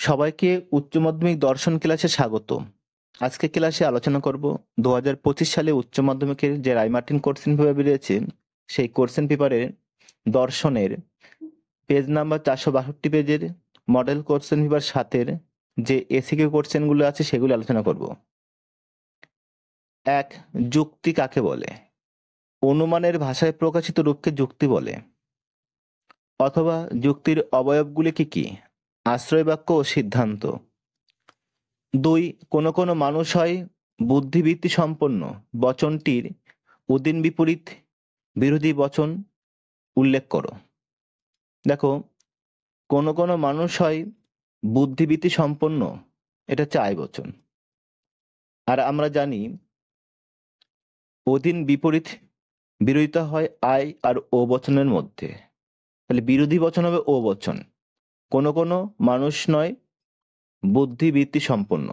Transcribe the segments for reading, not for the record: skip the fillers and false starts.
সবাইকে উচ্চ মাধ্যমিক দর্শন ক্লাসে স্বাগত। আজকে ক্লাসে আলোচনা করব 2025 সালে উচ্চ মাধ্যমিকের যে রায়মার্টিন কোশ্চেন পেপার বেরিয়েছে সেই কোশ্চেন পেপারের দর্শনের পেজ নাম্বার 462 পেজের মডেল কোশ্চেন পেপার 7-এর যে এসিকিউ কোশ্চেনগুলো আছে সেগুলো আলোচনা করব। 1. যুক্তি কাকে বলে? অনুমানের ভাষায় প্রকাশিত রূপকে যুক্তি বলে। অথবা যুক্তির অবয়বগুলি কি কি? আশ্রয় বাক্য ও সিদ্ধান্ত। 2. কোনো কোনো মানুষ হয় বুদ্ধিবৃত্তি সম্পন্ন। বচনটির উদিন বিপরীত বিরোধী বচন উল্লেখ করো। দেখো, কোনো কোনো মানুষ হয় বুদ্ধিবৃত্তি সম্পন্ন, এটা হচ্ছে আয় বচন। আর আমরা জানি অধীন বিপরীত বিরোধিতা হয় আয় আর ও বচনের মধ্যে, তাহলে বিরোধী বচন হবে ও বচন। কোনো কোনো মানুষ নয় বুদ্ধিবৃত্তি সম্পন্ন।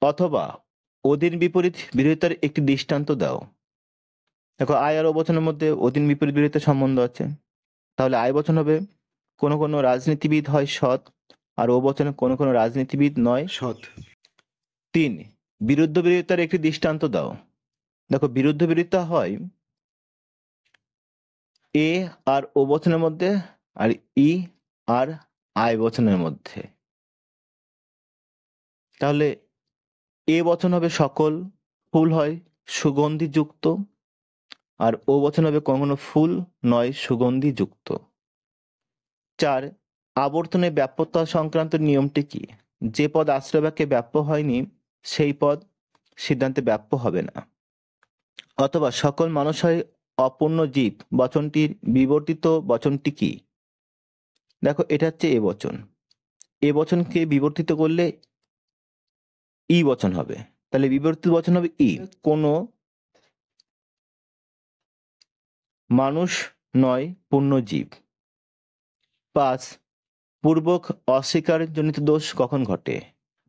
অথবা অধীন বিপরীত বিরোধিতার একটি দৃষ্টান্ত দাও। দেখো, আয় আর ও বচনের মধ্যে অধীন বিপরীত বিরোধিতার সম্বন্ধ আছে, তাহলে আয় বচন হবে কোনো কোনো রাজনীতিবিদ হয় সৎ, আর ও বচনে কোনো কোনো রাজনীতিবিদ নয় সৎ। 3. বিরুদ্ধ বিরোধিতার একটি দৃষ্টান্ত দাও। দেখো, বিরুদ্ধ বিরোধিতা হয় এ আর ও বচনের মধ্যে আর ই আর আয় বচনের মধ্যে। তাহলে এ বচন হবে সকল ফুল হয় সুগন্ধিযুক্ত, আর ও বচন হবে কোনো ফুল নয় সুগন্ধিযুক্ত। 4. আবর্তনে ব্যাপ্যতা সংক্রান্ত নিয়মটি কি? যে পদ আশ্রয় বাক্যে ব্যাপ্য হয়নি সেই পদ সিদ্ধান্তে ব্যাপ্য হবে না। অথবা সকল মানুষ হয় অপূর্ণ জীব, বচনটির বিবর্তিত বচনটি কি? দেখো, এটা হচ্ছে এ বচন। এ বচনকে বিবর্তিত করলে ই বচন হবে, তাহলে বিবর্তিত বচন হবে ই। কোনো মানুষ নয় পূর্ণ জীব। 5. পূর্বক অস্বীকার জনিত দোষ কখন ঘটে?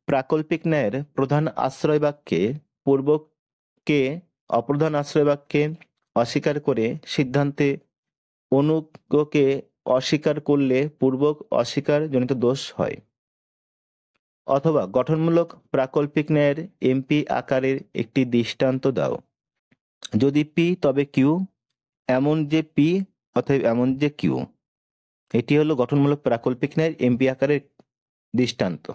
প্রাকল্পিক ন্যায়ের প্রধান আশ্রয় বাক্যে পূর্বককে অপ্রধান আশ্রয় বাক্যে অস্বীকার করে সিদ্ধান্তে অনুগকে অস্বীকার করলে পূর্বক অস্বীকার জনিত দোষ হয়। অথবা গঠনমূলক প্রাকল্পিক ন্যায়ের এমপি আকারের একটি দৃষ্টান্ত দাও। যদি পি তবে কিউ, এমন যে পি অতএব এমন যে কিউ। এটি হলো গঠনমূলক প্রাকল্পিক ন্যায়ের এমপি আকারের দৃষ্টান্ত।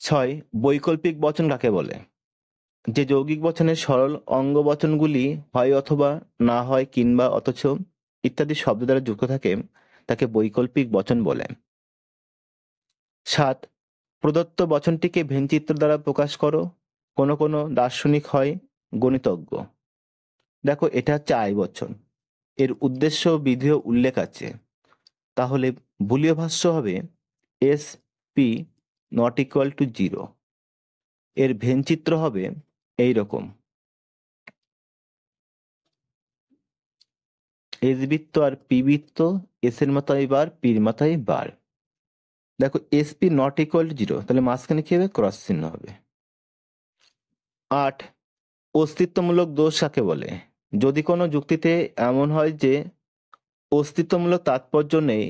6. বৈকল্পিক বচন কাকে বলে? যে যৌগিক বচনের সরল অঙ্গ বচনগুলি হয় অথবা না হয় কিংবা অথচ ইত্যাদি শব্দ দ্বারা যুক্ত থাকে তাকে বৈকল্পিক বচন বলে। 7. প্রদত্ত বচনটিকে ভেনচিত্র দ্বারা প্রকাশ করো। কোনো কোনো দার্শনিক হয় গণিতজ্ঞ। দেখো, এটা হচ্ছে আয় বচন, এর উদ্দেশ্য বিধিও উল্লেখ আছে, তাহলে বুলীয় ভাষ্য হবে S P not equal to 0। এর ভেনচিত্র হবে এই রকম, এস বৃত্ত আর পি বৃত্ত, এস এর মাথায় বার, পির মাথায় বার। দেখো, S P not equal to 0, তাহলে মাঝখানে কি হবে? ক্রস চিহ্ন হবে। 8. অস্তিত্বমূলক দোষ কাকে বলে? যদি কোনো যুক্তিতে এমন হয় যে অস্তিত্বমূলক তাৎপর্য নেই,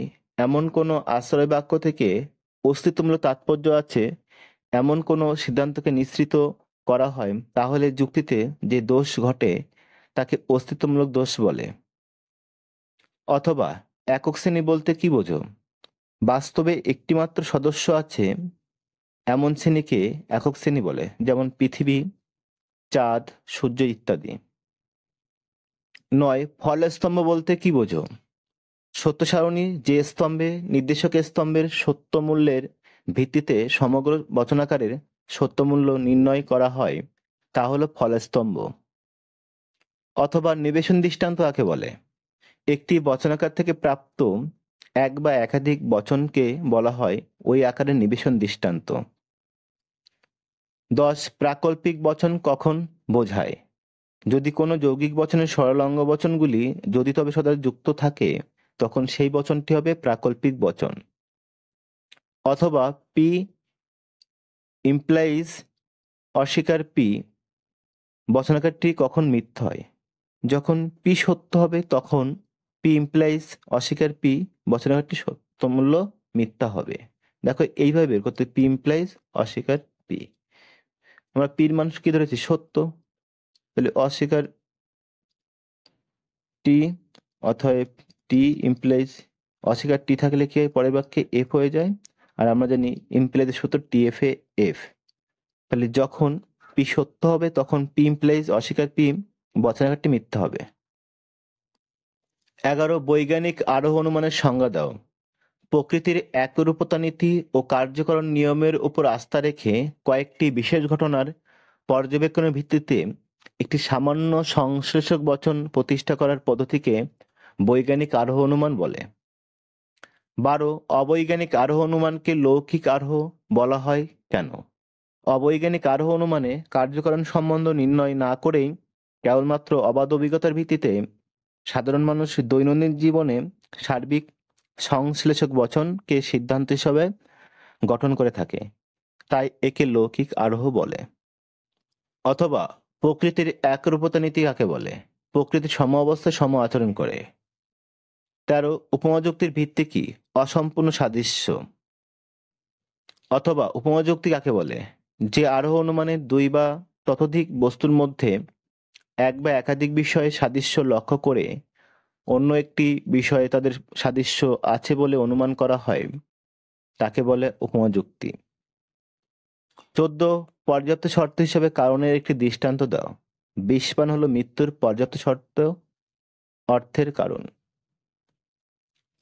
এমন কোনো আশ্রয় বাক্য থেকে অস্তিত্বমূলক তাৎপর্য আছে এমন কোনো সিদ্ধান্তকে নিঃসৃত করা হয়, তাহলে যুক্তিতে যে দোষ ঘটে তাকে অস্তিত্বমূলক দোষ বলে। অথবা একক শ্রেণী বলতে কি বোঝো? বাস্তবে একটিমাত্র সদস্য আছে এমন শ্রেণীকে একক শ্রেণী বলে, যেমন পৃথিবী, চাঁদ, সূর্য ইত্যাদি। 9. ফলের স্তম্ভ বলতে কি বোঝো? সত্য সারণী যে স্তম্ভে নির্দেশক স্তম্ভের সত্য মূল্যের ভিত্তিতে সমগ্র বচনাকারের সত্য মূল্য নির্ণয় করা হয় তা হলো ফলের স্তম্ভ। অথবা নিবেশন দৃষ্টান্ত কাকে বলে? একটি বচনাকার থেকে প্রাপ্ত এক বা একাধিক বচনকে বলা হয় ওই আকারের নিবেশন দৃষ্টান্ত। 10. প্রাকল্পিক বচন কখন বোঝায়? যদি কোনো যৌগিক বচনের সরল অঙ্গ বচনগুলি যদি তবে সদা যুক্ত থাকে তখন সেই বচনটি হবে প্রাকল্পিক বচন। অথবা পি ইমপ্লাইজ অস্বীকার পি বচনাকারটি কখন মিথ্যা হয়? যখন পি সত্য হবে তখন পি ইমপ্লাইজ অস্বীকার পি বচনাকারটি সত্যমূল্য মিথ্যা হবে। দেখো এইভাবে বের করতে, পি ইমপ্লাইজ অস্বীকার পি। আমরা পির মান কি ধরেছি? সত্য। তাহলে অস্বীকার টি, অতএব টি ইমপ্লাইজ অস্বীকার টি থাকলে কি হয়? পরের বাক্যে এফ হয়ে যায়। আর আমরা জানি ইমপ্লাইজের সূত্র টি এফ এ এফ। তাহলে যখন পি সত্য হবে তখন পি ইমপ্লাইজ অস্বীকার পি বচনাকারটি মিথ্যা হবে। 11 বৈজ্ঞানিক আরোহ অনুমানের সংজ্ঞা দাও। প্রকৃতির একরূপতা নীতি ও কার্যকরণ নিয়মের উপর আস্থা রেখে কয়েকটি বিশেষ ঘটনার পর্যবেক্ষণের ভিত্তিতে একটি সামান্য সংশ্লেষক বচন প্রতিষ্ঠা করার পদ্ধতিকে বৈজ্ঞানিক আরোহ অনুমান বলে। 12 অবৈজ্ঞানিক আরোহ অনুমানকে লৌকিক আরোহ বলা হয় কেন? অবৈজ্ঞানিক আরোহ অনুমানে কার্যকরণ সম্বন্ধ নির্ণয় না করেই কেবলমাত্র অবাধ অভিজ্ঞতার ভিত্তিতে সাধারণ মানুষ দৈনন্দিন জীবনে সার্বিক সংশ্লেষক বচনকে সিদ্ধান্ত হিসাবে গঠন করে থাকে, তাই একে লৌকিক আরোহ বলে। অথবা প্রকৃতির একরূপতা নীতি কাকে বলে? প্রকৃতির সম অবস্থায় সম আচরণ করে। 13 উপমা যুক্তির ভিত্তি কি? অসম্পূর্ণ সাদৃশ্য। অথবা উপমা যুক্তি কাকে বলে? যে আরোহ অনুমানে দুই বা ততোধিক বস্তুর মধ্যে এক বা একাধিক বিষয়ে সাদৃশ্য লক্ষ্য করে অন্য একটি বিষয়ে তাদের সাদৃশ্য আছে বলে অনুমান করা হয়, তাকে বলে উপমা যুক্তি। 14 পর্যাপ্ত শর্ত হিসেবে কারণের একটি দৃষ্টান্ত দাও। বিষপান হলো মৃত্যুর পর্যাপ্ত শর্ত অর্থের কারণ।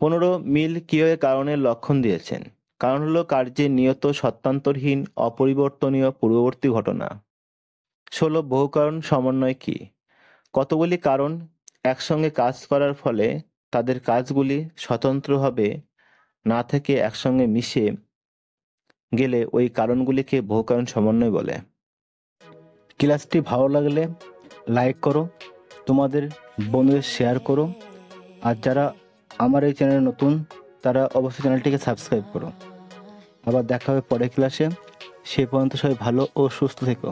15 মিল কিভাবে কারণের লক্ষণ দিয়েছেন? কারণ হলো কার্যের নিয়ত সত্যান্তরহীন অপরিবর্তনীয় পূর্ববর্তী ঘটনা। 16 বহু কারণ সমন্বয় কি? কতগুলি কারণ একসঙ্গে কাজ করার ফলে তাদের কাজগুলি স্বতন্ত্রভাবে না থেকে একসঙ্গে মিশে গেলে ওই কারণগুলিকে বহু কারণ সমন্বয় বলে। ক্লাসটি ভালো লাগলে লাইক করো, তোমাদের বন্ধুদের শেয়ার করো, আর যারা আমার এই চ্যানেলে নতুন তারা অবশ্যই চ্যানেলটিকে সাবস্ক্রাইব করো। আবার দেখা হবে পরের ক্লাসে। সে পর্যন্ত সবাই ভালো ও সুস্থ থেকো।